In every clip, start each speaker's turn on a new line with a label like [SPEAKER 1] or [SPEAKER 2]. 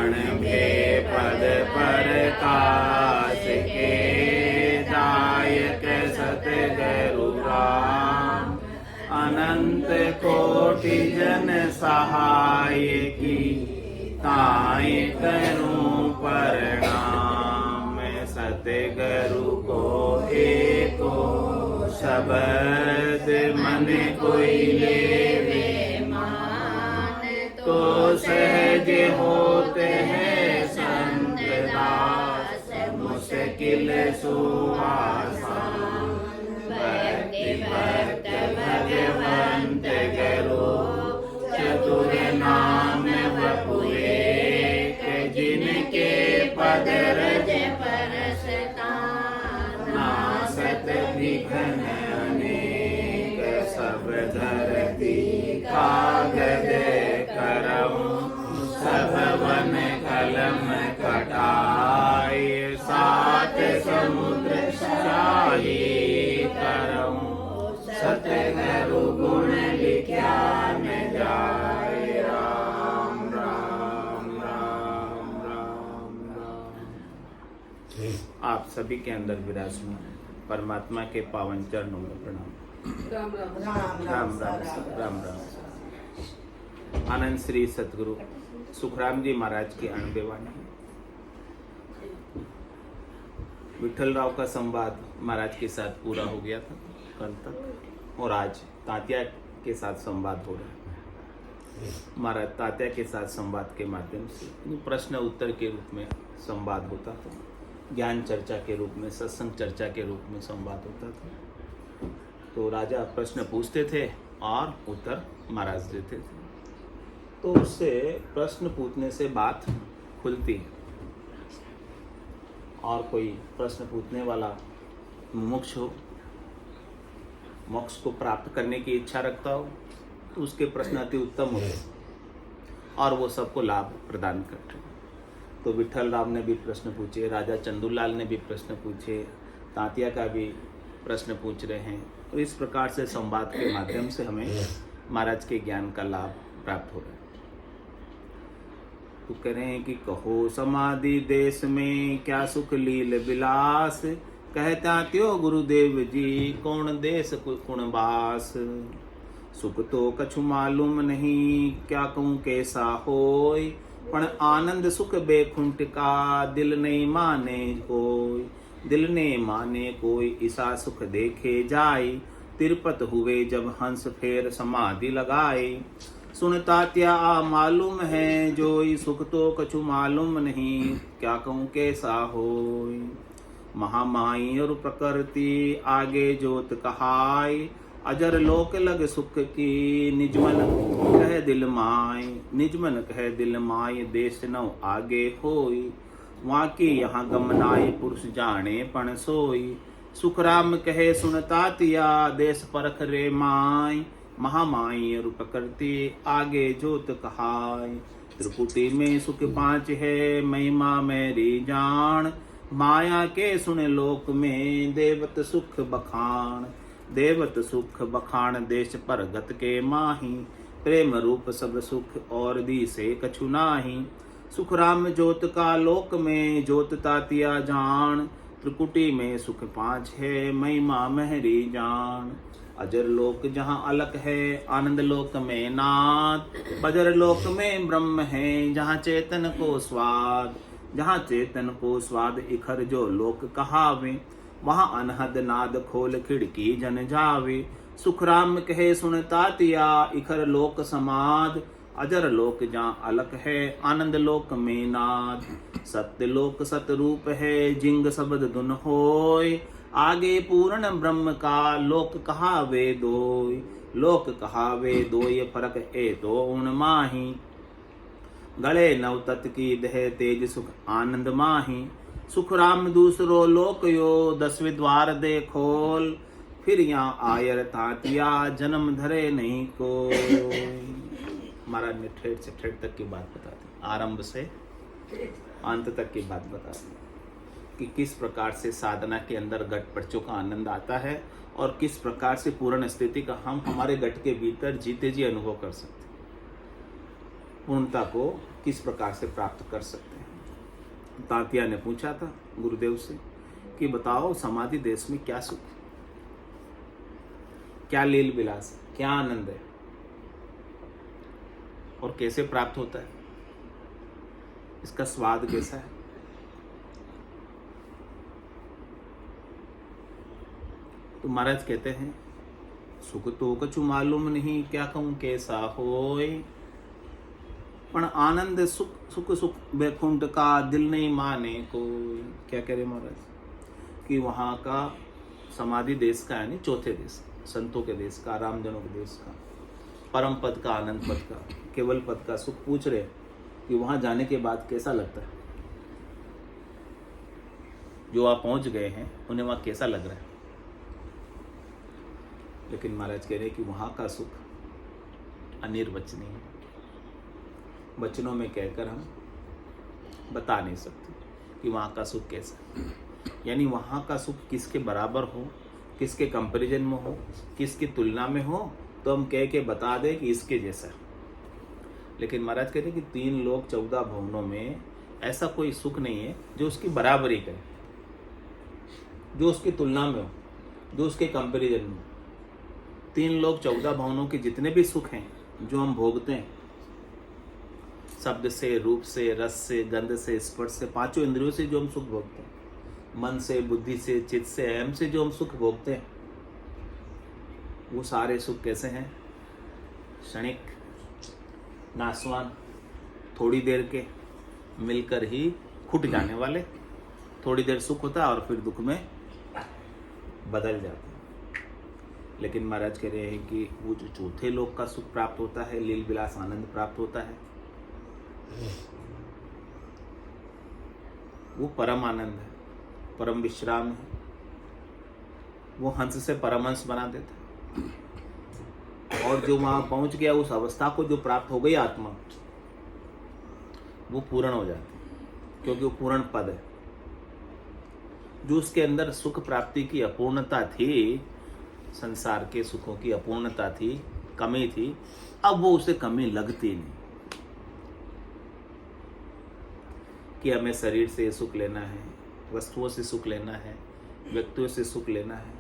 [SPEAKER 1] क्षण में पद प्रकाश के दायक सतगुरु राम। अनंत कोटि जन सहाय की ताई करूं प्रणाम। सतगुरु को एको शब्द मन कोई लेवे मान, तो सहज होते हैं संत दास मुश्किल सुआसान। भक्ति भक्त भगवंत गुरु चतुर नाम वपु एक, जिनके पद रज परसता नासत विघ्न अनेक। सब धरती कागज करऊं सब वन कलम कटाए, सात समुद्र शाही करऊं सतगुरु गुण लिख्या न जाए। राम राम राम राम राम। आप सभी के अंदर विराजमान परमात्मा के पावन चरणों में प्रणाम।
[SPEAKER 2] राम राम
[SPEAKER 1] राम राम राम राम। आनंद श्री सतगुरु सुखराम जी महाराज की अणबे वाणी। विठल राव का संवाद महाराज के साथ पूरा हो गया था कल तक, और आज तात्या के साथ संवाद हो रहा है। महाराज तात्या के साथ संवाद के माध्यम से प्रश्न उत्तर के रूप में संवाद होता था, ज्ञान चर्चा के रूप में, सत्संग चर्चा के रूप में संवाद होता था। तो राजा प्रश्न पूछते थे और उत्तर महाराज देते थे। तो उससे प्रश्न पूछने से बात खुलती, और कोई प्रश्न पूछने वाला मुमुक्ष हो, मोक्ष को प्राप्त करने की इच्छा रखता हो, तो उसके प्रश्न अति उत्तम होते और वो सबको लाभ प्रदान करते। तो विठल राव ने भी प्रश्न पूछे, राजा चंदूलाल ने भी प्रश्न पूछे, तांतिया का भी प्रश्न पूछ रहे हैं। तो इस प्रकार से संवाद के माध्यम से हमें महाराज के ज्ञान का लाभ प्राप्त हो रहा है। तो कह रहे हैं कि कहो समाधि देश में क्या सुख लील विलास, कहता त्यो गुरुदेव जी कौन देश कुण बास। सुख तो कछु मालूम नहीं क्या कहूँ कैसा होय, पण आनंद सुख बेखुंट का दिल नहीं माने कोई। दिल ने माने कोई ईसा सुख देखे जाए, तिरपत हुए जब हंस फेर समाधि लगाए। सुन तात्या मालूम है जोई, सुख तो कछु मालूम नहीं क्या कहूँ कैसा होय। महामाई और प्रकृति आगे जोत कहाय, अजर लोक लग सुख की निजमन कह दिल माय। निजमन कह दिल माय देश नौ आगे होई, वहाँ की यहाँ गमनाय पुरुष जाने पण सोई। सुखराम कहे सुन तात्या देश परख रे माय, महामाई और प्रकृति आगे जोत कहाय। त्रिपुटी में सुख पांच है महिमा मेरी जान, माया के सुन लोक में देवत सुख बखान। देवत सुख बखान देश पर गत के माही, प्रेम रूप सब सुख और दी से कछु नाही। सुखराम जोत का लोक में जोत तातिया जान, त्रिकुटी में सुख पांच है महिमा मेहरी जान। अजर लोक जहाँ अलक है आनंद लोक में नाथ, बजर लोक में ब्रह्म है जहाँ चेतन को स्वाद। जहाँ चेतन को स्वाद इखर जो लोक कहावे, वहाँ अनहद नाद खोल खिड़की जन जावे। सुखराम कहे सुन तातिया इखर लोक समाद, अजर लोक जहाँ अलक है आनंद लोक में नाद। सत्य लोक सतरूप है जिंग शब्द धुन होय, आगे पूर्ण ब्रह्म का लोक कहावे दोय। लोक कहावे दोय फरक ए तो उन माही, गले नव तत् की देह तेज सुख आनंद माही। सुखराम दूसरो लोक यो 10वें द्वार दे खोल, फिर यहाँ आयर तातिया जन्म धरे नहीं को। महाराज ने ठेठ से ठेठ तक की बात बता दी, आरंभ से अंत तक की बात बता दी कि किस प्रकार से साधना के अंदर गट पर्चों का आनंद आता है और किस प्रकार से पूर्ण स्थिति का हम हमारे गट के भीतर जीते जी अनुभव कर सकते हैं। पूर्णता को किस प्रकार से प्राप्त कर सकते हैं। तांतिया ने पूछा था गुरुदेव से कि बताओ समाधि देश में क्या सुख, क्या लील विलास, क्या आनंद है और कैसे प्राप्त होता है, इसका स्वाद कैसा है। तो महाराज कहते हैं सुख तो कछु मालूम नहीं, क्या कहूं कैसा होए, पण आनंद सुख सुख सुख बैकुंठ का दिल नहीं माने कोई। क्या कह रहे महाराज कि वहाँ का समाधि देश का यानी चौथे देश, संतों के देश का, रामजनों के देश का, परम पद का, आनंद पद का, केवल पद का सुख पूछ रहे कि वहाँ जाने के बाद कैसा लगता है। जो आप पहुँच गए हैं उन्हें वहाँ कैसा लग रहा है। लेकिन महाराज कह रहे कि वहाँ का सुख अनिर्वचनीय है, वचनों में कहकर हम बता नहीं सकते कि वहाँ का सुख कैसा है। यानी वहाँ का सुख किसके बराबर हो, किसके कंपैरिजन में हो, किसकी तुलना में हो, तो हम कह के बता दें कि इसके जैसा। लेकिन महाराज कहते हैं कि 3 लोक 14 भवनों में ऐसा कोई सुख नहीं है जो उसकी बराबरी करे, जो उसकी तुलना में हो, जो उसके कंपैरिजन में हो। 3 लोक 14 भवनों के जितने भी सुख हैं जो हम भोगते हैं, शब्द से, रूप से, रस से, गंध से, स्पर्श से, 5 इंद्रियों से जो हम सुख भोगते हैं, मन से, बुद्धि से, चित्त से, अहम से जो हम सुख भोगते हैं, वो सारे सुख कैसे हैं? क्षणिक, नासवान, थोड़ी देर के, मिलकर ही खुट जाने वाले। थोड़ी देर सुख होता है और फिर दुख में बदल जाता है। लेकिन महाराज कह रहे हैं कि वो जो चौथे लोक का सुख प्राप्त होता है, लील विलास आनंद प्राप्त होता है, वो परम आनंद है, परम विश्राम है। वो हंस से परमहंस बना देता है। और जो वहां पहुंच गया, उस अवस्था को जो प्राप्त हो गई आत्मा, वो पूर्ण हो जाती है, क्योंकि वो पूर्ण पद है। जो उसके अंदर सुख प्राप्ति की अपूर्णता थी, संसार के सुखों की अपूर्णता थी, कमी थी, अब वो उसे कमी लगती नहीं कि हमें शरीर से सुख लेना है, वस्तुओं से सुख लेना है, व्यक्तियों से सुख लेना है।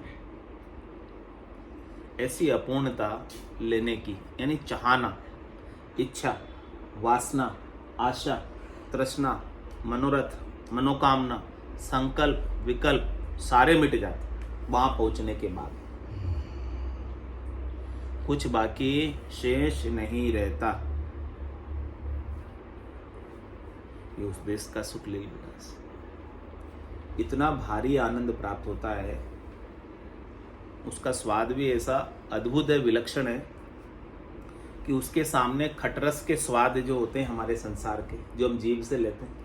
[SPEAKER 1] ऐसी अपूर्णता लेने की यानी चाहना, इच्छा, वासना, आशा, तृष्णा, मनोरथ, मनोकामना, संकल्प, विकल्प सारे मिट जाते वहां पहुंचने के बाद। कुछ बाकी शेष नहीं रहता। ये उस देश का सुख लील विलास। इतना भारी आनंद प्राप्त होता है, उसका स्वाद भी ऐसा अद्भुत है, विलक्षण है कि उसके सामने खटरस के स्वाद जो होते हैं हमारे संसार के, जो हम जीभ से लेते हैं,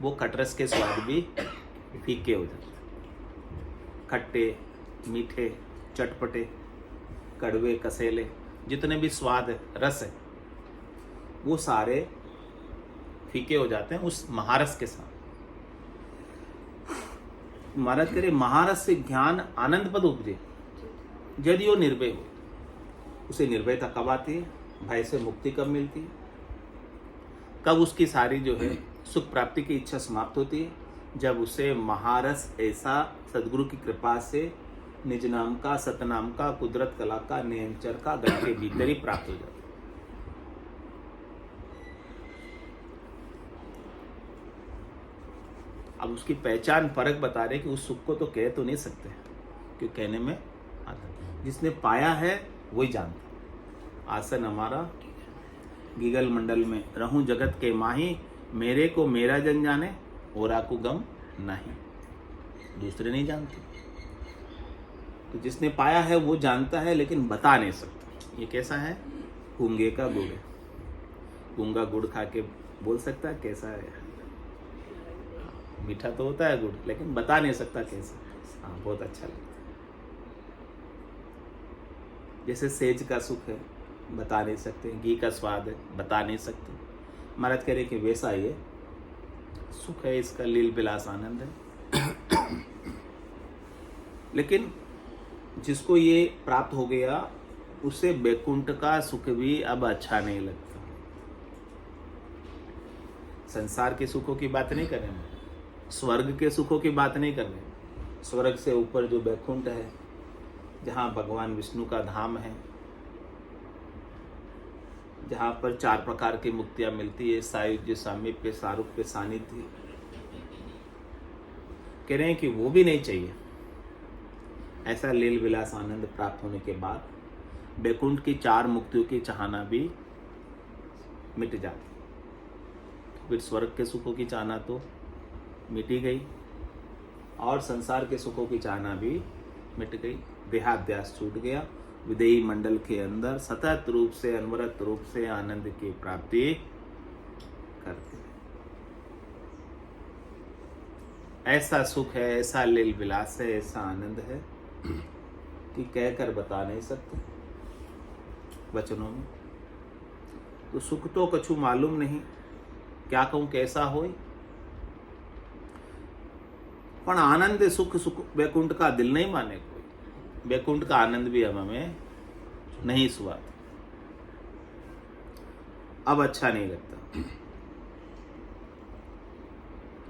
[SPEAKER 1] वो खटरस के स्वाद भी फीके हो जाते हैं। खट्टे, मीठे, चटपटे, कड़वे, कसेले, जितने भी स्वाद है, रस है, वो सारे फीके हो जाते हैं उस महारस के साथ। महाराज करे महारस से ज्ञान आनंद पद उपजे, यदि वो निर्भय हो। उसे निर्भयता कब आती है? भय से मुक्ति कब मिलती है? कब उसकी सारी जो है सुख प्राप्ति की इच्छा समाप्त होती है? जब उसे महारस ऐसा सदगुरु की कृपा से निज नाम का, सतनाम का, कुदरत कला का, नियंचर का गण के भीतर ही प्राप्त हो जाता है। अब उसकी पहचान फर्क बता रहे कि उस सुख को तो कह तो नहीं सकते, क्योंकि कहने में आता, जिसने पाया है वही जानता। आसन हमारा गीगल मंडल में, रहूं जगत के माही, मेरे को मेरा जन जाने, औरा को गम नहीं। दूसरे नहीं जानते। तो जिसने पाया है वो जानता है, लेकिन बता नहीं सकता। ये कैसा है? गूंगे का गुड़। गूंगा गुड़ खा के बोल सकता है कैसा है? मीठा तो होता है गुड़, लेकिन बता नहीं सकता कैसा। हाँ, बहुत अच्छा लगता है। जैसे सेज का सुख है, बता नहीं सकते। घी का स्वाद है, बता नहीं सकते। महाराज कह रहे कि वैसा ये सुख है, इसका लील विलास आनंद है। लेकिन जिसको ये प्राप्त हो गया, उसे बैकुंठ का सुख भी अब अच्छा नहीं लगता। संसार के सुखों की बात नहीं कर रहे हैं, स्वर्ग के सुखों की बात नहीं कर रहे। स्वर्ग से ऊपर जो वैकुंठ है, जहाँ भगवान विष्णु का धाम है, जहाँ पर 4 प्रकार की मुक्तियाँ मिलती है, सायुज्य, सामीप्य, सारूप्य, सानिध्य, कह रहे हैं कि वो भी नहीं चाहिए। ऐसा लील विलास आनंद प्राप्त होने के बाद वैकुंठ की 4 मुक्तियों की चाहना भी मिट जाती। फिर स्वर्ग के सुखों की चाहना तो मिटी गई और संसार के सुखों की चाहना भी मिट गई। देहाध्यास छूट गया। विदेही मंडल के अंदर सतत रूप से, अनवरत रूप से आनंद की प्राप्ति करते। ऐसा सुख है, ऐसा लील विलास है, ऐसा आनंद है कि कहकर बता नहीं सकते वचनों में। तो सुख तो कछु मालूम नहीं, क्या कहूं कैसा होई, पण आनंद सुख सुख वैकुंठ का दिल नहीं माने कोई। वैकुंठ का आनंद भी हमें नहीं सुहा, अब अच्छा नहीं लगता।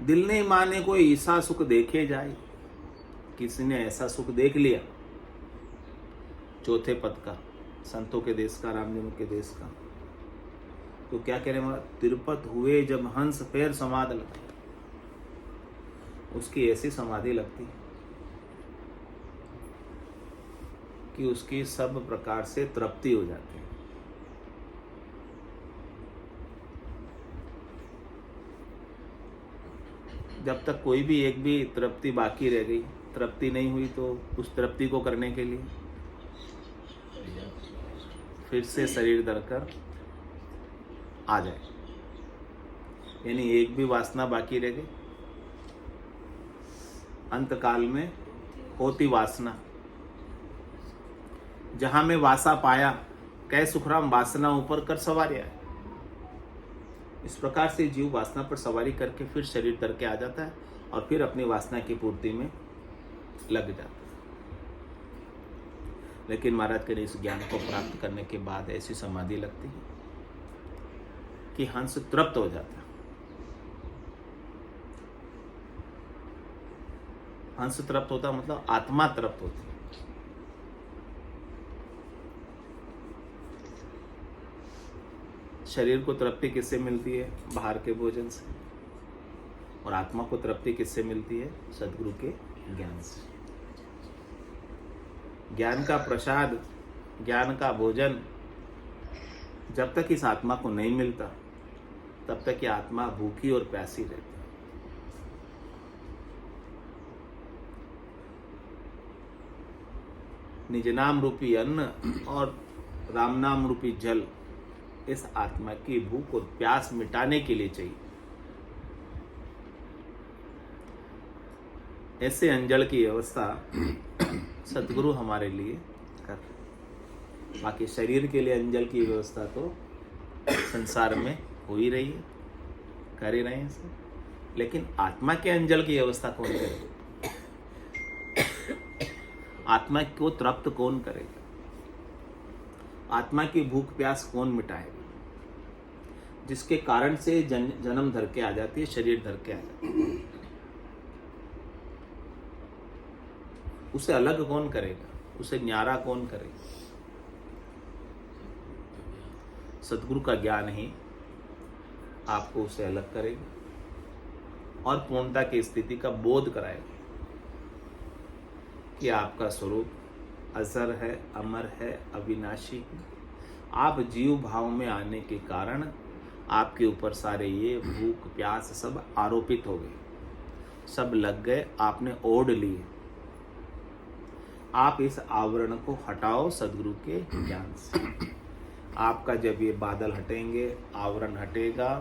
[SPEAKER 1] दिल नहीं माने कोई ऐसा सुख देखे जाए। किसी ने ऐसा सुख देख लिया, चौथे पद का, संतों के देश का, रामजनों के देश का, तो क्या कह रहे हैं, तिरुपत हुए जब हंस पैर समाधि लगती, उसकी ऐसी समाधि लगती कि उसकी सब प्रकार से तृप्ति हो जाती है। जब तक कोई भी एक भी तृप्ति बाकी रह गई, तृप्ति नहीं हुई, तो उस तृप्ति को करने के लिए फिर से शरीर धरकर आ जाए। यानी एक भी वासना बाकी रह गई, अंत काल में होती वासना। जहां में वासा पाया, कह सुखराम वासना ऊपर कर सवारिया। इस प्रकार से जीव वासना पर सवारी करके फिर शरीर धर के आ जाता है और फिर अपनी वासना की पूर्ति में लग जाता है। लेकिन महाराज के इस ज्ञान को प्राप्त करने के बाद ऐसी समाधि लगती है कि हंस तृप्त हो जाता है। हंस तृप्त होता मतलब आत्मा तृप्त होती है। शरीर को तृप्ति किससे मिलती है? बाहर के भोजन से। और आत्मा को तृप्ति किससे मिलती है? सद्गुरु के ज्ञान से। ज्ञान का प्रसाद, ज्ञान का भोजन जब तक इस आत्मा को नहीं मिलता, तब तक ये आत्मा भूखी और प्यासी रहती है। निज नाम रूपी अन्न और राम नाम रूपी जल इस आत्मा की भूख और प्यास मिटाने के लिए चाहिए। ऐसे अंजल की व्यवस्था सतगुरु हमारे लिए कर। बाकी शरीर के लिए अंजल की व्यवस्था तो संसार में हो ही रही है, कर ही रहे हैं सब। लेकिन आत्मा के अंजल की व्यवस्था कौन करेगा? आत्मा को तृप्त कौन करेगा? आत्मा की भूख प्यास कौन मिटाएगा? जिसके कारण से जन्म धर के आ जाती है, शरीर धर के आ जाती है, उसे अलग कौन करेगा? उसे न्यारा कौन करेगा? सतगुरु का ज्ञान ही आपको उसे अलग करेगा और पूर्णता की स्थिति का बोध कराएगा कि आपका स्वरूप अजर है, अमर है, अविनाशी है। आप जीव भाव में आने के कारण आपके ऊपर सारे ये भूख प्यास सब आरोपित हो गए, सब लग गए, आपने ओढ़ लिए। आप इस आवरण को हटाओ सदगुरु के ज्ञान से। आपका जब ये बादल हटेंगे, आवरण हटेगा,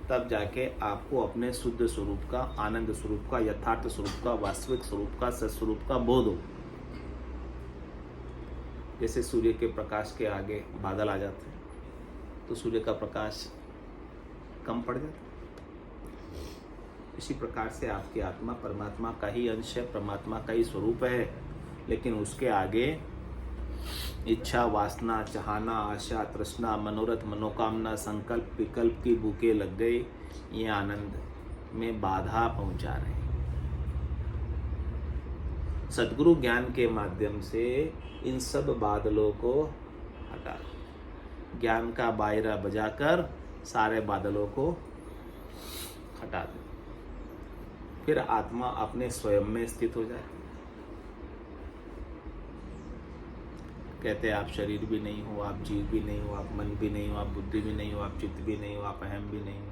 [SPEAKER 1] तब जाके आपको अपने शुद्ध स्वरूप का, आनंद स्वरूप का, यथार्थ स्वरूप का, वास्तविक स्वरूप का, सत्स्वरूप का बोध हो। जैसे सूर्य के प्रकाश के आगे बादल आ जाते हैं तो सूर्य का प्रकाश कम पड़ जाता है। इसी प्रकार से आपकी आत्मा परमात्मा का ही अंश है, परमात्मा का ही स्वरूप है, लेकिन उसके आगे इच्छा, वासना, चाहना, आशा, तृष्णा, मनोरथ, मनोकामना, संकल्प, विकल्प की भूखे लग गई। ये आनंद में बाधा पहुंचा रहे हैं। सद्गुरु ज्ञान के माध्यम से इन सब बादलों को हटा दो। ज्ञान का बायरा बजाकर सारे बादलों को हटा दो। फिर आत्मा अपने स्वयं में स्थित हो जाए। कहते हैं आप शरीर भी नहीं हो, आप जीव भी नहीं हो, आप मन भी नहीं हो, आप बुद्धि भी नहीं हो, आप चित्त भी नहीं हो, आप अहम भी नहीं हो।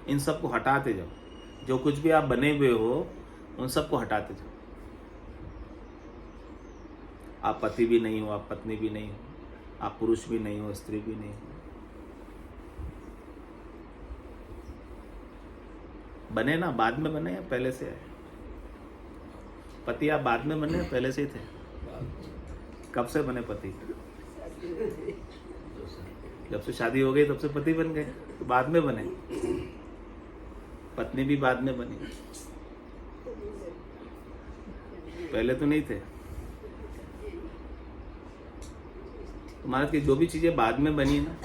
[SPEAKER 1] इन सबको हटाते जाओ। जो कुछ भी आप बने हुए हो उन सबको हटाते जाओ। आप पति भी नहीं हो, आप पत्नी भी नहीं हो, आप पुरुष भी नहीं हो, स्त्री भी नहीं हो। बने ना, बाद में बने या पहले से आए? पति आप बाद में बने या पहले से ही थे? कब से बने पति? जब से शादी हो गई तब से पति बन गए, तो बाद में बने। पत्नी भी बाद में बनी, पहले तो नहीं थे। तुम्हारे की जो भी चीजें बाद में बनी ना,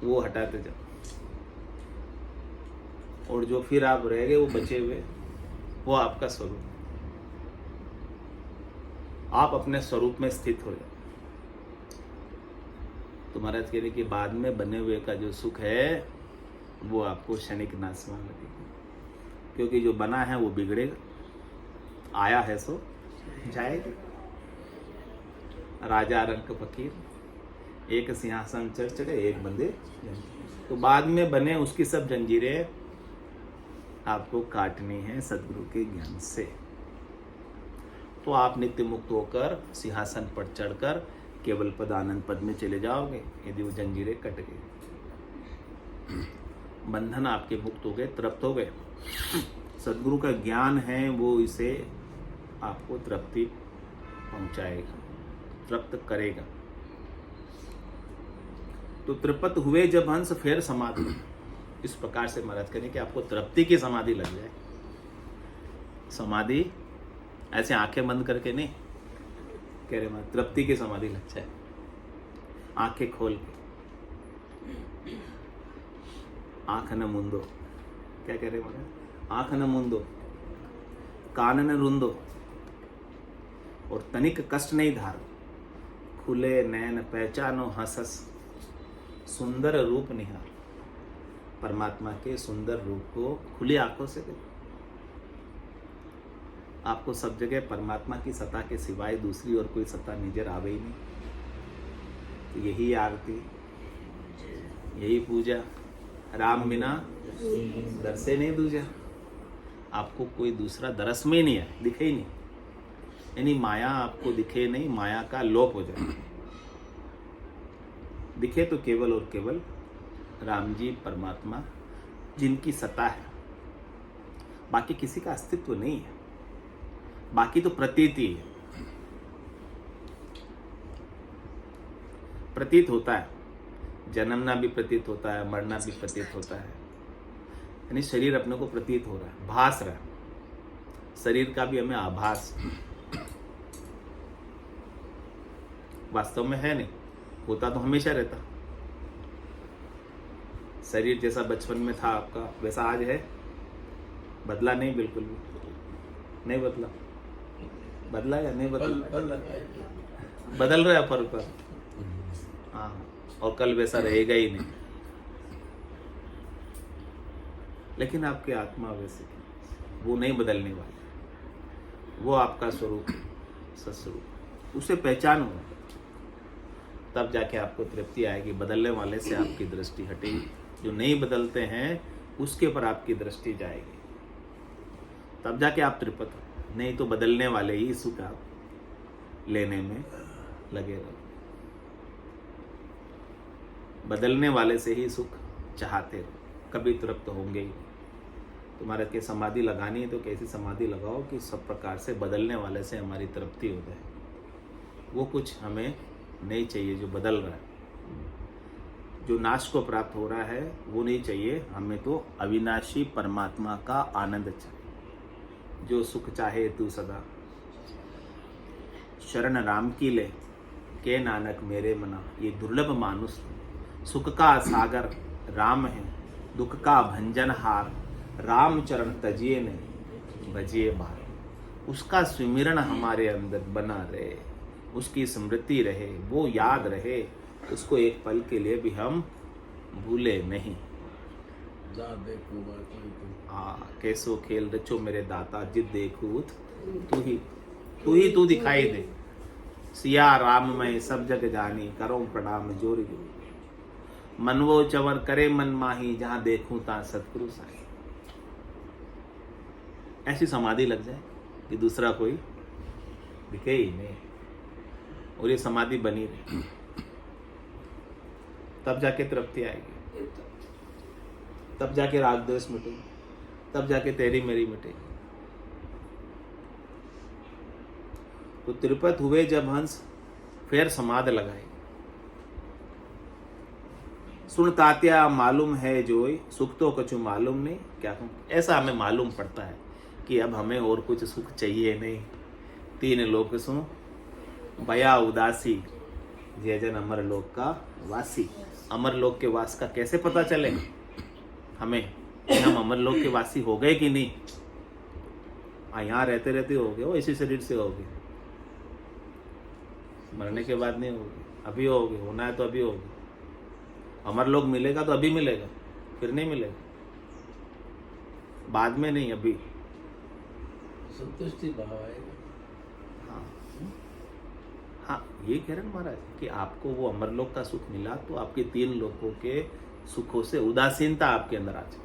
[SPEAKER 1] वो हटाते जाओ। और जो फिर आप रह गए वो बचे हुए, वो आपका स्वरूप। आप अपने स्वरूप में स्थित हो जाओ। तो महाराज कह रहे कि बाद में बने हुए का जो सुख है वो आपको क्षणिक नाशवान लगेगा, क्योंकि जो बना है वो बिगड़ेगा, आया है सो जाएगा। राजा रंग फकीर, एक सिंहासन चढ़ चढ़े एक बंदे। तो बाद में बने उसकी सब जंजीरें आपको काटनी है सद्गुरु के ज्ञान से। तो आप नित्य मुक्त होकर सिंहासन पर चढ़कर केवल पद आनंद पद में चले जाओगे, यदि वो जंजीरें कट गई। बंधन आपके मुक्त हो गए, तृप्त हो गए। सद्गुरु का ज्ञान है वो इसे आपको तृप्ति पहुंचाएगा, तृप्त करेगा। तो तृप्त हुए जब हंस फिर समाधि। इस प्रकार से महाराज करें कि आपको तृप्ति की समाधि लग जाए। समाधि ऐसे आंखें बंद करके नहीं कह रहे, महाराज तृप्ति की समाधि लग जाए। आंखें खोल के, आंख न मुंदो। क्या कह रहे महाराज? आंख न मुंदो, कान न रुंदो, और तनिक कष्ट नहीं धारो। खुले नैन पहचानो हंसस, सुंदर रूप निहार। परमात्मा के सुंदर रूप को खुली आंखों से देखो। आपको सब जगह परमात्मा की सत्ता के सिवाय दूसरी और कोई सत्ता नजर आवे ही नहीं। तो यही आरती, यही पूजा। राम बिना दरसे नहीं दूजा। आपको कोई दूसरा दरस में नहीं है, दिखे ही नहीं। यानी माया आपको दिखे नहीं, माया का लोप हो जाए। दिखे तो केवल और केवल राम जी परमात्मा, जिनकी सत्ता है। बाकी किसी का अस्तित्व नहीं है। बाकी तो प्रतीति है, प्रतीत होता है। जन्मना भी प्रतीत होता है, मरना भी प्रतीत होता है। यानी शरीर अपने को प्रतीत हो रहा है, भास रहा है। शरीर का भी हमें आभास, वास्तव में है नहीं। होता तो हमेशा रहता। शरीर जैसा बचपन में था आपका, वैसा आज है? बदला नहीं, बिल्कुल भी नहीं बदला। बदला या नहीं बदला? बदल रहा है पर हाँ, और कल वैसा रहेगा ही नहीं। लेकिन आपकी आत्मा वैसे वो नहीं बदलने वाली। वो आपका स्वरूप, सत्स्वरूप, उसे पहचानो। तब जाके आपको तृप्ति आएगी। बदलने वाले से आपकी दृष्टि हटेगी। जो नहीं बदलते हैं उसके पर आपकी दृष्टि जाएगी। तब जाके आप तृप्त हो। नहीं तो बदलने वाले ही सुख आप लेने में लगे रहो। बदलने वाले से ही सुख चाहते रहो, कभी तृप्त होंगे ही। तुम्हारे के समाधि लगानी है तो कैसी समाधि लगाओ कि सब प्रकार से बदलने वाले से हमारी तृप्ति हो जाए। वो कुछ हमें नहीं चाहिए जो बदल रहा है, जो नाश को प्राप्त हो रहा है वो नहीं चाहिए हमें। तो अविनाशी परमात्मा का आनंद चाहिए। जो सुख चाहे तू सदा, शरण राम की ले, के नानक मेरे मना। ये दुर्लभ मानुष, सुख का सागर राम है, दुख का भंजनहार, राम चरण तजिए नहीं भजिए बार। उसका स्मरण हमारे अंदर बना रहे, उसकी स्मृति रहे, वो याद रहे, उसको एक पल के लिए भी हम भूले नहीं। हाँ, कैसो खेल रचो मेरे दाता, जिद देखूं तू ही दिखाई दे। सिया राम मैं सब जग जानी, करो प्रणाम जोर जोर। मनवो चवर करे मन माही, जहां देखूं ता सतगुरु साई। ऐसी समाधि लग जाए कि दूसरा कोई दिखे ही नहीं, और ये समाधि बनी रहे, तब जाके तृप्ति आएगी, तब जाके राग द्वेष मिटेगी, तब जाके तेरी मेरी मिटेगी। तो तिरुपत हुए जब हंस, फिर समाध लगाई। सुन तात्या मालूम है जोई, सुख तो कछु मालूम नहीं। क्या कहूं, ऐसा हमें मालूम पड़ता है कि अब हमें और कुछ सुख चाहिए नहीं। तीन लोक सुन भया उदासी, जय जन अमर लोक का वासी। अमर लोक के वास का कैसे पता चले हमें कि हम अमर लोक के वासी हो गए कि नहीं? यहाँ रहते रहते हो गए, वो इसी शरीर से हो गए, मरने के बाद नहीं होगी, अभी होगी, होना है तो अभी होगी। अमर लोक मिलेगा तो अभी मिलेगा, फिर नहीं मिलेगा, बाद में नहीं, अभी
[SPEAKER 2] संतुष्टि भाव आएगा।
[SPEAKER 1] हाँ, ये कह रहे हैं महाराज कि आपको वो अमरलोक का सुख मिला तो आपके तीन लोकों के सुखों से उदासीनता आपके अंदर आ जाए।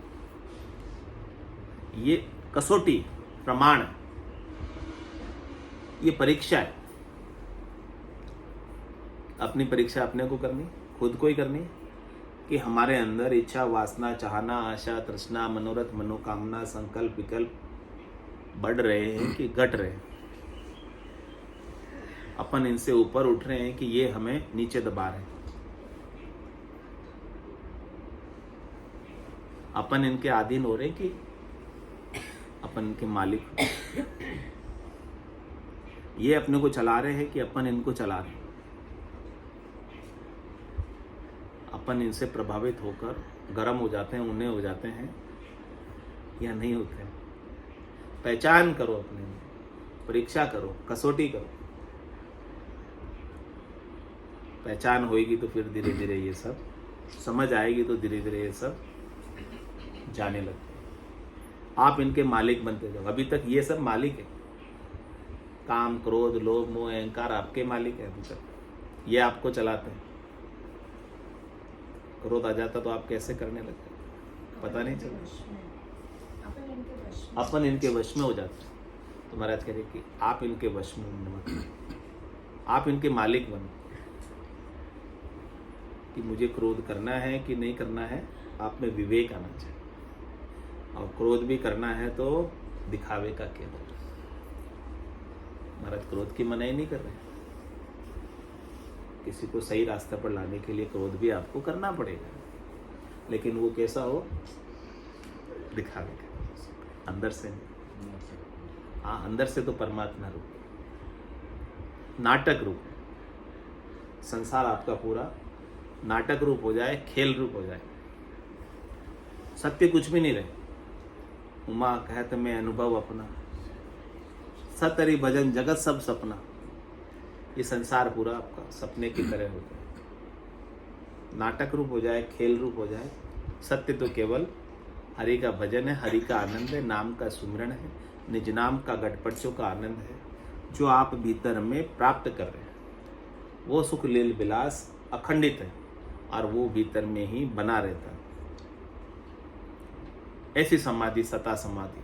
[SPEAKER 1] ये कसौटी, प्रमाण, ये परीक्षा है। अपनी परीक्षा अपने को करनी, खुद को ही करनी कि हमारे अंदर इच्छा, वासना, चाहना, आशा, तृष्णा, मनोरथ, मनोकामना, संकल्प, विकल्प बढ़ रहे हैं कि घट रहे हैं। अपन इनसे ऊपर उठ रहे हैं कि ये हमें नीचे दबा रहे हैं। अपन इनके अधीन हो रहे हैं कि अपन इनके मालिक। ये अपने को चला रहे हैं कि अपन इनको चला रहे हैं। अपन इनसे प्रभावित होकर गर्म हो जाते हैं, ऊने हो जाते हैं या नहीं होते हैं। पहचान करो, अपने परीक्षा करो, कसौटी करो। पहचान होएगी तो फिर धीरे धीरे ये सब समझ आएगी, तो धीरे धीरे ये सब जाने लगते। आप इनके मालिक बनते जाओ। अभी तक ये सब मालिक है, काम, क्रोध, लोभ, मोह, अहंकार आपके मालिक है। अभी तक ये आपको चलाते हैं। क्रोध आ जाता तो आप कैसे करने लगते, पता नहीं चला। अपन इनके वश में हो जाते। तो महाराज कह रहे कि आप इनके वश में मत, आप इनके मालिक बनो। कि मुझे क्रोध करना है कि नहीं करना है, आप में विवेक आना चाहिए। और क्रोध भी करना है तो दिखावे का क्या है। महाराज क्रोध की मनाही नहीं कर रहे। किसी को सही रास्ते पर लाने के लिए क्रोध भी आपको करना पड़ेगा, लेकिन वो कैसा हो, दिखावे का, अंदर से नहीं। हाँ, अंदर से तो परमात्मा रूप, नाटक रूप। संसार आपका पूरा नाटक रूप हो जाए, खेल रूप हो जाए, सत्य कुछ भी नहीं रहे। उमा कहत में अनुभव अपना, सतरी भजन जगत सब सपना। ये संसार पूरा आपका सपने की तरह हो जाए, नाटक रूप हो जाए, खेल रूप हो जाए। सत्य तो केवल हरि का भजन है, हरि का आनंद है, नाम का सुमिरन है, निज नाम का गठपड़चों का आनंद है, जो आप भीतर में प्राप्त कर रहे हैं। वो सुख लील विलास अखंडित है और वो भीतर में ही बना रहता है। ऐसी समाधि, सता समाधि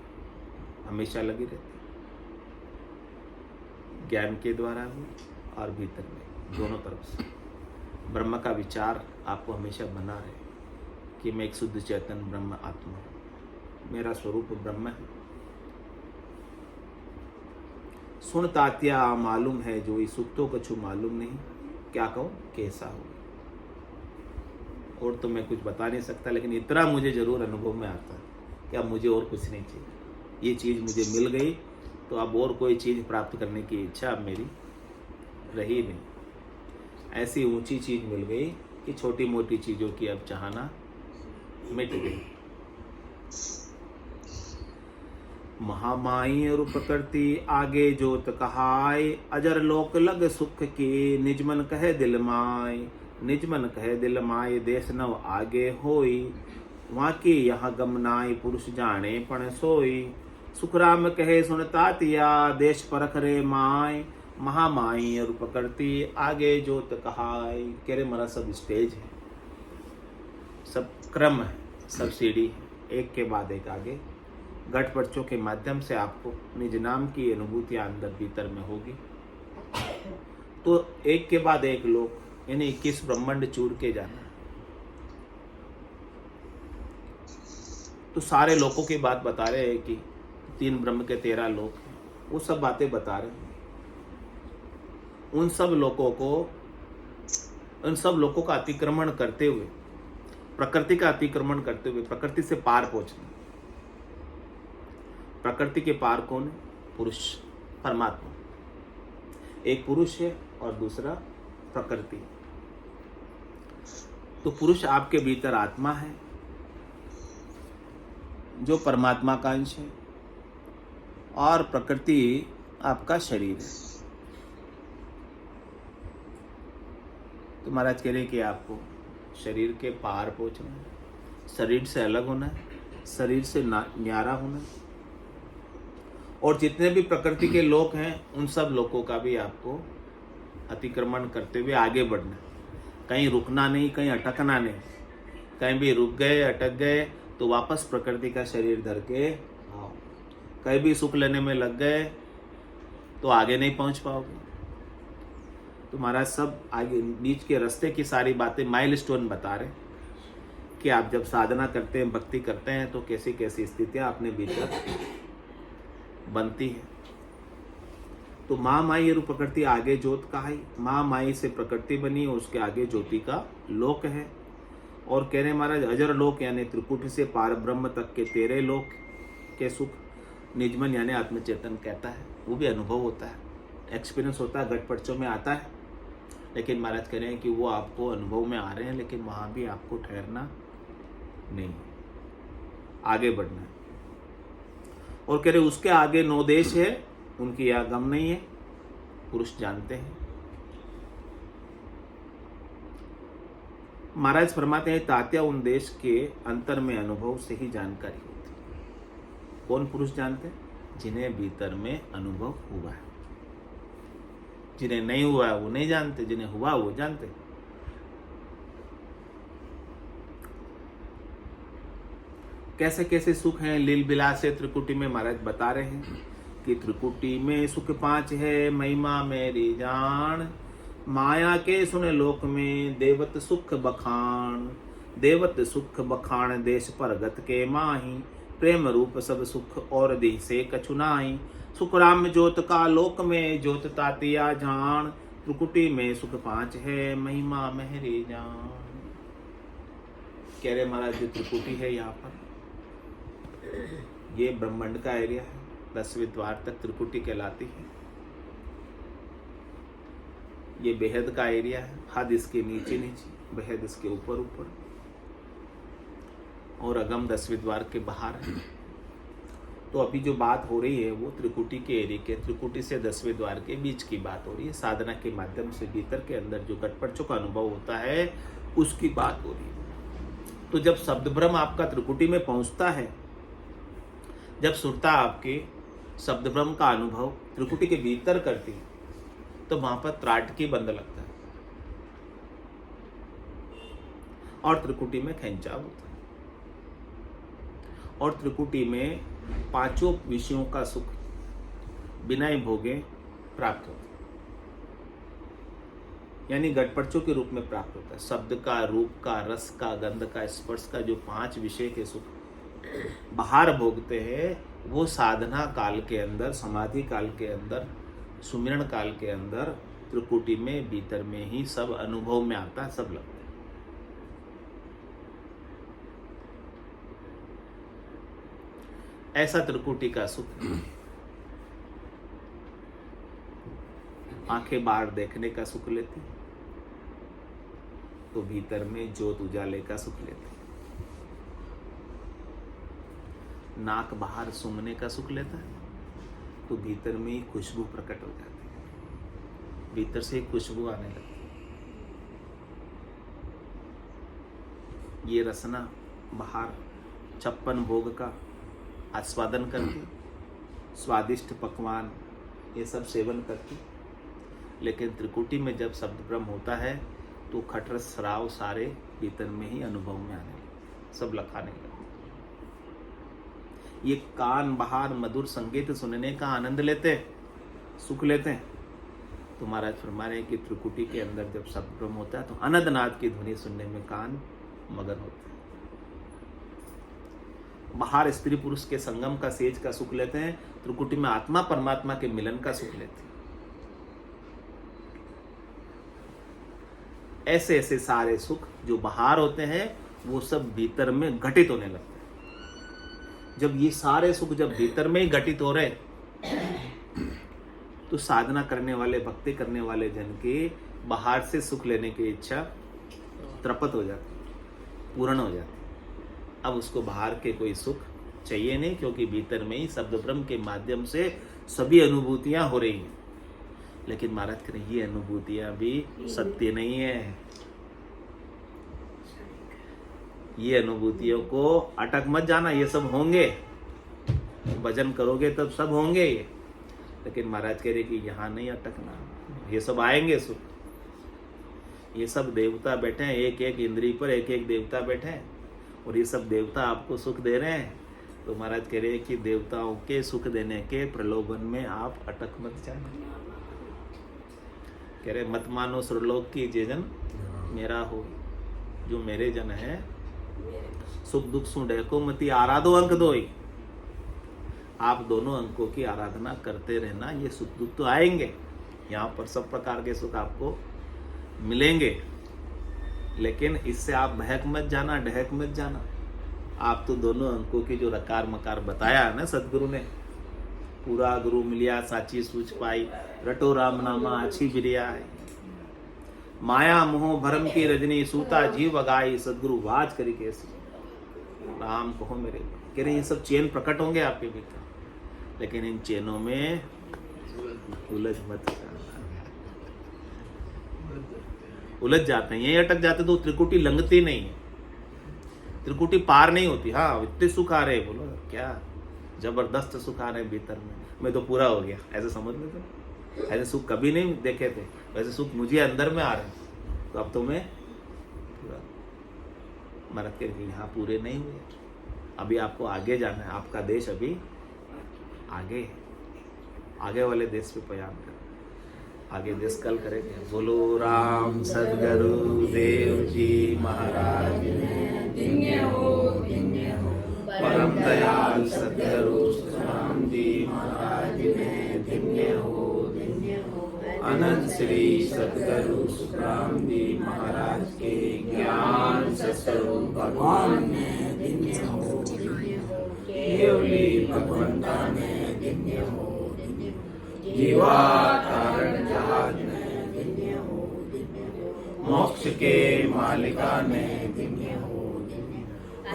[SPEAKER 1] हमेशा लगी रहती है, ज्ञान के द्वारा भी और भीतर में, दोनों तरफ से। ब्रह्म का विचार आपको हमेशा बना रहे कि मैं एक शुद्ध चैतन्य ब्रह्म आत्मा हूँ, मेरा स्वरूप ब्रह्म है। सुन तात्या मालूम है जो सुख तो कछु मालूम नहीं। क्या कहूँ, कैसा हो। और तो मैं कुछ बता नहीं सकता, लेकिन इतना मुझे जरूर अनुभव में आता है कि अब मुझे और कुछ नहीं चाहिए। ये चीज़ मुझे मिल गई तो अब और कोई चीज़ प्राप्त करने की इच्छा अब मेरी रही नहीं। ऐसी ऊंची चीज़ मिल गई कि छोटी मोटी चीज़ों की अब चाहना मिट गई। महामाई रूप करती आगे जोत कहाय, अजर लोक लग सुख की निज मन कहे दिल माय। निज मन कहे दिल माय देश नव आगे होई, वहाँ की यहाँ गमनाई पुरुष जाने पण सोई। सुखराम कहे सुन तातिया देश परख रे माय, महामाई रूप करती आगे जोत कहाय। कह रहे हमारा सब स्टेज है, सब क्रम है, सब सीढ़ी है, एक के बाद एक आगे घट पर्चों के माध्यम से आपको निज नाम की अनुभूतियां अंदर भीतर में होगी। तो एक के बाद एक लोक यानी 21 ब्रह्मांड चूर के जाना। तो सारे लोकों की बात बता रहे हैं कि 3 ब्रह्म के 13 लोक हैं, वो सब बातें बता रहे हैं। उन सब लोकों का अतिक्रमण करते हुए, प्रकृति का अतिक्रमण करते हुए प्रकृति से पार पहुंचना। प्रकृति के पार कौन है? पुरुष, परमात्मा। एक पुरुष है और दूसरा प्रकृति। तो पुरुष आपके भीतर आत्मा है जो परमात्मा का अंश है, और प्रकृति आपका शरीर है। तो महाराज कह रहे कि आपको शरीर के पार पहुंचना है, शरीर से अलग होना है, शरीर से न्यारा होना है। और जितने भी प्रकृति के लोक हैं उन सब लोगों का भी आपको अतिक्रमण करते हुए आगे बढ़ना है। कहीं रुकना नहीं, कहीं अटकना नहीं। कहीं भी रुक गए, अटक गए तो वापस प्रकृति का शरीर धर के आओ। कहीं भी सुख लेने में लग गए तो आगे नहीं पहुंच पाओगे। तो महाराज सब आगे बीच के रास्ते की सारी बातें माइलस्टोन बता रहे कि आप जब साधना करते हैं, भक्ति करते हैं तो कैसी कैसी स्थितियां अपने भीतर बनती है। तो माँ माई रूप प्रकृति आगे ज्योत कहाई। माँ माई से प्रकृति बनी और उसके आगे ज्योति का लोक है। और कह रहे महाराज अजर लोक यानी त्रिकुटी से पार ब्रह्म तक के 13 लोक के सुख निजमन यानी आत्मचेतन कहता है। वो भी अनुभव होता है, एक्सपीरियंस होता है, घट पर्चों में आता है। लेकिन महाराज कह रहे हैं कि वो आपको अनुभव में आ रहे हैं, लेकिन वहाँ भी आपको ठहरना नहीं, आगे बढ़ना है। और कह रहे उसके आगे 9 देश है, उनकी यह गम नहीं है, पुरुष जानते हैं। महाराज फरमाते हैं तात्या उन देश के अंतर में अनुभव से ही जानकारी होती है। कौन पुरुष जानते हैं? जिन्हें भीतर में अनुभव हुआ है। जिन्हें नहीं हुआ है वो नहीं जानते, जिन्हें हुआ वो जानते। कैसे कैसे सुख हैं लील बिलास से त्रिकुटी में महाराज बता रहे हैं कि त्रिकुटी में सुख 5 है, महिमा मेरी जान। माया के सुन लोक में देवत सुख बखान। देवत सुख बखान देश परगत के माही। प्रेम रूप सब सुख और दी से कछु नाई। सुख राम ज्योत का लोक में ज्योत तातिया जान। त्रिकुटी में सुख 5 है, महिमा मेरी जान। कह रहे महाराज जो त्रिकुटी है यहाँ पर, ये ब्रह्मांड का एरिया है। 10वें द्वार तक त्रिकुटी कहलाती है। ये बेहद का एरिया है। हद इसके नीचे नीचे, बेहद इसके ऊपर ऊपर, और अगम 10वें द्वार के बाहर है। तो अभी जो बात हो रही है वो त्रिकुटी के एरिया के, त्रिकुटी से 10वें द्वार के बीच की बात हो रही है। साधना के माध्यम से भीतर के अंदर जो घटपटों का अनुभव होता है उसकी बात हो रही है। तो जब शब्द ब्रह्म आपका त्रिकुटी में पहुंचता है, जब सुरता आपके शब्द ब्रह्म का अनुभव त्रिकुटी के भीतर करती है, तो वहां पर त्राटकी बंद लगता है और त्रिकुटी में खिंचाव होता है। और त्रिकुटी में 5 विषयों का सुख बिना ही भोगे प्राप्त होता है, यानी घटपटों के रूप में प्राप्त होता है। शब्द का, रूप का, रस का, गंध का, स्पर्श का जो 5 विषय के सुख बाहर भोगते हैं, वो साधना काल के अंदर, समाधि काल के अंदर, सुमिरन काल के अंदर त्रिकुटी में भीतर में ही सब अनुभव में आता है, सब लगता है। ऐसा त्रिकुटी का सुख आंखें बाहर देखने का सुख लेती, तो भीतर में ज्योत उजाले का सुख लेती। नाक बाहर सूंघने का सुख लेता है तो भीतर में ही खुशबू प्रकट हो जाती है, भीतर से खुशबू आने लगती है। ये रसना बाहर 56 भोग का आस्वादन करके, स्वादिष्ट पकवान ये सब सेवन करके, लेकिन त्रिकुटी में जब शब्द ब्रह्म होता है तो खटरस श्राव सारे भीतर में ही अनुभव में आने लगते, सब लखाने लगते। ये कान बाहर मधुर संगीत सुनने का आनंद लेते हैं, सुख लेते हैं। तो महाराज फरमा रहे हैं कि त्रिकुटी के अंदर जब शब्द ब्रह्म होता है तो अनंतनाद की ध्वनि सुनने में कान मगन होते हैं। बाहर स्त्री पुरुष के संगम का सेज का सुख लेते हैं, त्रिकुटी में आत्मा परमात्मा के मिलन का सुख लेते हैं। ऐसे ऐसे सारे सुख जो बाहर होते हैं वो सब भीतर में घटित होने लगते हैं। जब ये सारे सुख जब भीतर में ही घटित हो रहे तो साधना करने वाले, भक्ति करने वाले जन के बाहर से सुख लेने की इच्छा त्रपत हो जाती, पूर्ण हो जाती। अब उसको बाहर के कोई सुख चाहिए नहीं, क्योंकि भीतर में ही शब्द ब्रह्म के माध्यम से सभी अनुभूतियां हो रही हैं। लेकिन महाराज कह रहे ये अनुभूतियां भी सत्य नहीं है। ये अनुभूतियों को अटक मत जाना, ये सब होंगे, भजन करोगे तब सब होंगे ये। लेकिन महाराज कह रहे कि यहाँ नहीं अटकना, ये सब आएंगे सुख। ये सब देवता बैठे हैं, एक एक इंद्री पर एक एक देवता बैठे हैं और ये सब देवता आपको सुख दे रहे हैं। तो महाराज कह रहे हैं कि देवताओं के सुख देने के प्रलोभन में आप अटक मत जाना। कह रहे मत मानो सुरलोक की जे जन मेरा हो, जो मेरे जन है सुख दुख सु डहको मती आराधो अंक दोई। आप दोनों अंकों की आराधना करते रहना, ये सुख दुख तो आएंगे, यहाँ पर सब प्रकार के सुख आपको मिलेंगे, लेकिन इससे आप बहक मत जाना, ढहक मत जाना। आप तो दोनों अंकों की जो रकार मकार बताया है ना सदगुरु ने, पूरा गुरु मिलिया साची सूझ पाई, रटो राम नामा अच्छी बिरिया है, माया मोह भरम की रजनी सूता जीव अगाई, सदगुरु वाज करी कैसी राम कहो मेरे। कह रहे ये सब चैन प्रकट होंगे आपके भीतर, लेकिन इन चैनों में उलझ मत जाना। उलझ जाते हैं, यही अटक जाते तो त्रिकुटी लंघती नहीं है, त्रिकुटी पार नहीं होती। हाँ इतने सुख आ रहे, बोलो क्या जबरदस्त सुख आ रहे भीतर में, मैं तो पूरा हो गया, ऐसे समझ लेते। ऐसे सुख कभी नहीं देखे थे, वैसे सुख मुझे अंदर में आ रहे, तो अब तो मैं पूरा। मरद के यहाँ पूरे नहीं हुए, अभी आपको आगे जाना है, आपका देश अभी आगे, आगे वाले देश पे प्रयाण कर, आगे देश कल करेंगे। बोलो राम सदगुरु देव जी महाराज धन्य हो, धन्य हो। परम दयाल सदगुरु राम जी महाराज धन्य हो, धन्य हो। अनंत श्री सदगुरु सुखराम जी महाराज के ज्ञान सत्स्वरूप भगवान ने धन्य हो, केवली भगवंता ने धन्य हो, जीवा तारण जहाज ने धन्य हो, मोक्ष के मालिका ने धन्य हो,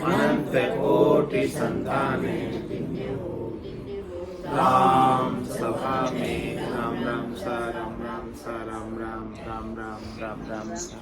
[SPEAKER 1] अनंत कोटि संताने धन्य हो। राम सभा में राम राम सा राम राम सा राम राम राम राम राम राम सा।